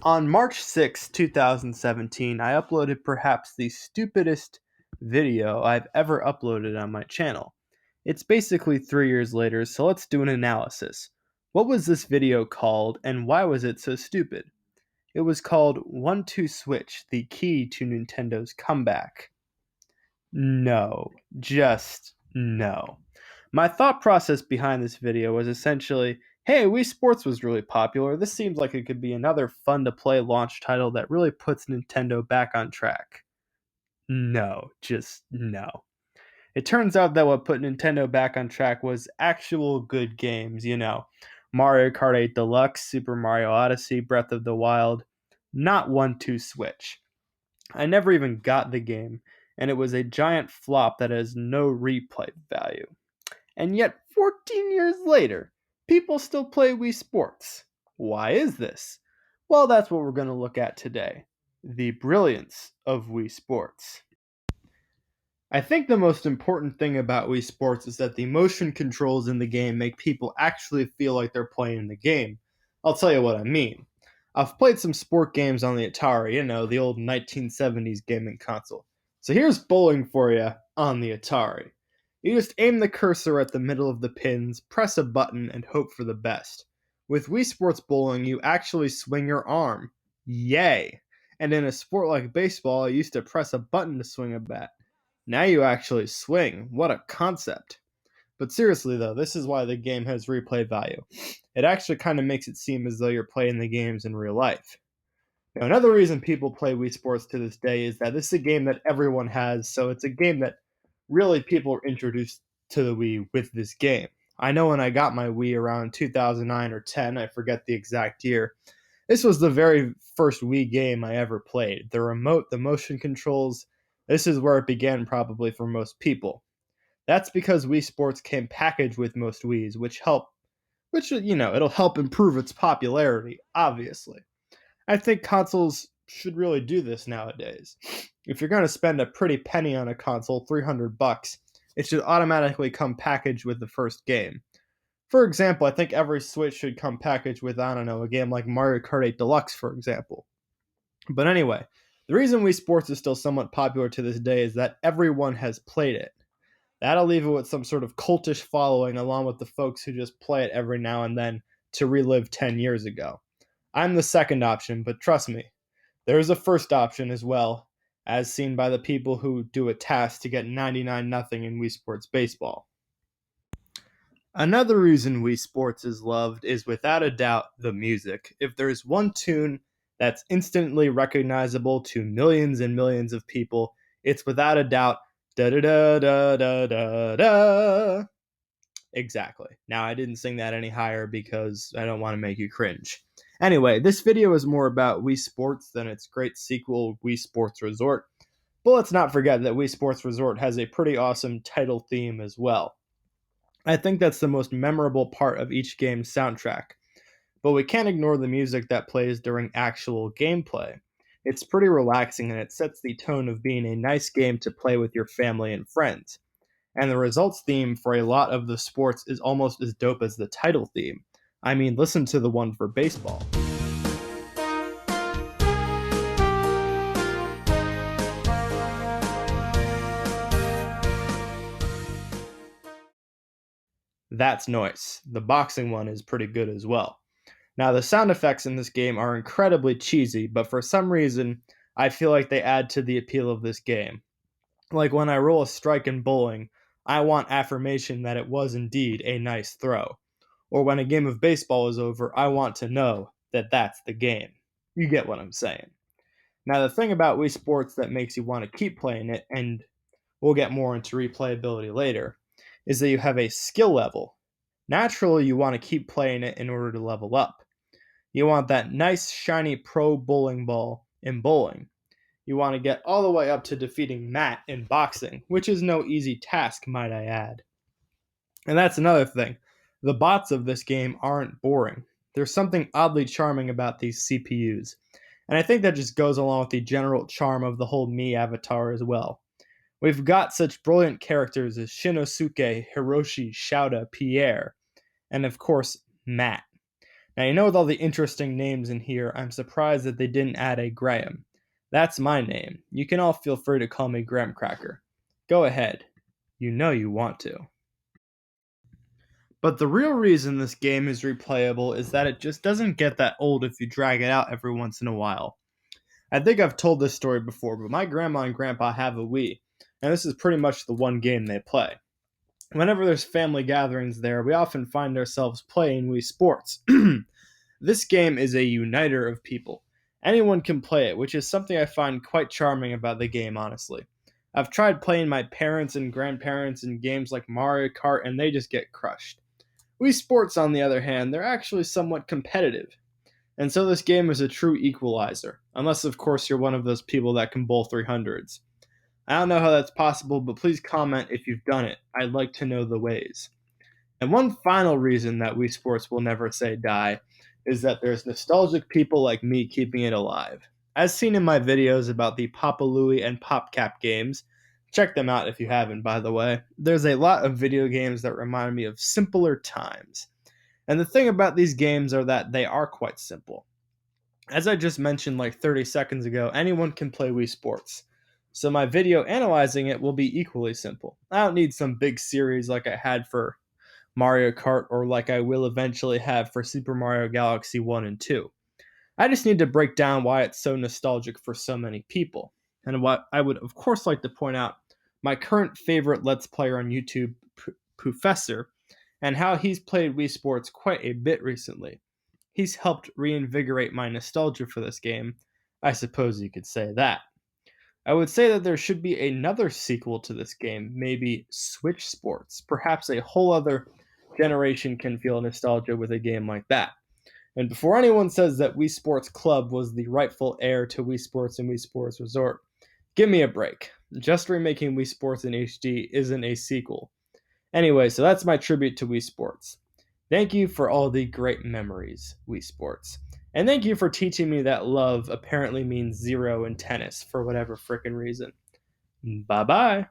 On March 6, 2017, I uploaded perhaps the stupidest video I've ever uploaded on my channel. It's basically 3 years later, so let's do an analysis. What was this video called, and why was it so stupid? It was called 1-2 Switch, the key to Nintendo's comeback. No, just no. My thought process behind this video was essentially, hey, Wii Sports was really popular. This seems like it could be another fun to play launch title that really puts Nintendo back on track. No, just no. It turns out that what put Nintendo back on track was actual good games, Mario Kart 8 Deluxe, Super Mario Odyssey, Breath of the Wild, not 1-2 Switch. I never even got the game, and it was a giant flop that has no replay value. And yet, 14 years later, people still play Wii Sports. Why is this? Well, that's what we're going to look at today. The brilliance of Wii Sports. I think the most important thing about Wii Sports is that the motion controls in the game make people actually feel like they're playing the game. I'll tell you what I mean. I've played some sport games on the Atari, the old 1970s gaming console. So here's bowling for you on the Atari. You just aim the cursor at the middle of the pins, press a button, and hope for the best. With Wii Sports Bowling, you actually swing your arm. Yay! And in a sport like baseball, you used to press a button to swing a bat. Now you actually swing. What a concept. But seriously though, this is why the game has replay value. It actually kind of makes it seem as though you're playing the games in real life. Now, another reason people play Wii Sports to this day is that this is a game that everyone has, so it's a game that really people are introduced to the Wii with this game. I know when I got my Wii around 2009 or 10, I forget the exact year, this was the very first Wii game I ever played. The remote, the motion controls, this is where it began probably for most people. That's because Wii Sports came packaged with most Wiis, it'll help improve its popularity, obviously. I think consoles should really do this nowadays. If you're going to spend a pretty penny on a console, $300, it should automatically come packaged with the first game. For example, I think every Switch should come packaged with, a game like Mario Kart 8 Deluxe, for example. But anyway, the reason Wii Sports is still somewhat popular to this day is that everyone has played it. That'll leave it with some sort of cultish following along with the folks who just play it every now and then to relive 10 years ago. I'm the second option, but trust me, there is a first option as well, as seen by the people who do a task to get 99-0 in Wii Sports Baseball. Another reason Wii Sports is loved is without a doubt the music. If there's one tune that's instantly recognizable to millions and millions of people, it's without a doubt da da da da da da da. Exactly. Now, I didn't sing that any higher because I don't want to make you cringe. Anyway, this video is more about Wii Sports than its great sequel, Wii Sports Resort. But let's not forget that Wii Sports Resort has a pretty awesome title theme as well. I think that's the most memorable part of each game's soundtrack. But we can't ignore the music that plays during actual gameplay. It's pretty relaxing and it sets the tone of being a nice game to play with your family and friends. And the results theme for a lot of the sports is almost as dope as the title theme. I mean, listen to the one for baseball. That's noise. The boxing one is pretty good as well. Now, the sound effects in this game are incredibly cheesy, but for some reason, I feel like they add to the appeal of this game. Like when I roll a strike in bowling, I want affirmation that it was indeed a nice throw. Or when a game of baseball is over, I want to know that that's the game. You get what I'm saying. Now, the thing about Wii Sports that makes you want to keep playing it, and we'll get more into replayability later, is that you have a skill level. Naturally, you want to keep playing it in order to level up. You want that nice, shiny pro bowling ball in bowling. You want to get all the way up to defeating Matt in boxing, which is no easy task, might I add. And that's another thing. The bots of this game aren't boring. There's something oddly charming about these CPUs. And I think that just goes along with the general charm of the whole Mii avatar as well. We've got such brilliant characters as Shinosuke, Hiroshi, Shouta, Pierre, and of course, Matt. Now, with all the interesting names in here, I'm surprised that they didn't add a Graham. That's my name. You can all feel free to call me Graham Cracker. Go ahead. You know you want to. But the real reason this game is replayable is that it just doesn't get that old if you drag it out every once in a while. I think I've told this story before, but my grandma and grandpa have a Wii, and this is pretty much the one game they play. Whenever there's family gatherings there, we often find ourselves playing Wii Sports. This game is a uniter of people. Anyone can play it, which is something I find quite charming about the game, honestly. I've tried playing my parents and grandparents in games like Mario Kart, and they just get crushed. Wii Sports, on the other hand, they're actually somewhat competitive. And so this game is a true equalizer, unless of course you're one of those people that can bowl 300s. I don't know how that's possible, but please comment if you've done it. I'd like to know the ways. And one final reason that Wii Sports will never say die is that there's nostalgic people like me keeping it alive. As seen in my videos about the Papa Louie and PopCap games, check them out if you haven't, by the way. There's a lot of video games that remind me of simpler times. And the thing about these games are that they are quite simple. As I just mentioned like 30 seconds ago, anyone can play Wii Sports. So my video analyzing it will be equally simple. I don't need some big series like I had for Mario Kart or like I will eventually have for Super Mario Galaxy 1 and 2. I just need to break down why it's so nostalgic for so many people. And what I would of course like to point out my current favorite Let's Player on YouTube, Professor, and how he's played Wii Sports quite a bit recently. He's helped reinvigorate my nostalgia for this game. I suppose you could say that. I would say that there should be another sequel to this game, maybe Switch Sports. Perhaps a whole other generation can feel nostalgia with a game like that. And before anyone says that Wii Sports Club was the rightful heir to Wii Sports and Wii Sports Resort, give me a break. Just remaking Wii Sports in HD isn't a sequel. Anyway, so that's my tribute to Wii Sports. Thank you for all the great memories, Wii Sports. And thank you for teaching me that love apparently means zero in tennis for whatever frickin' reason. Bye bye.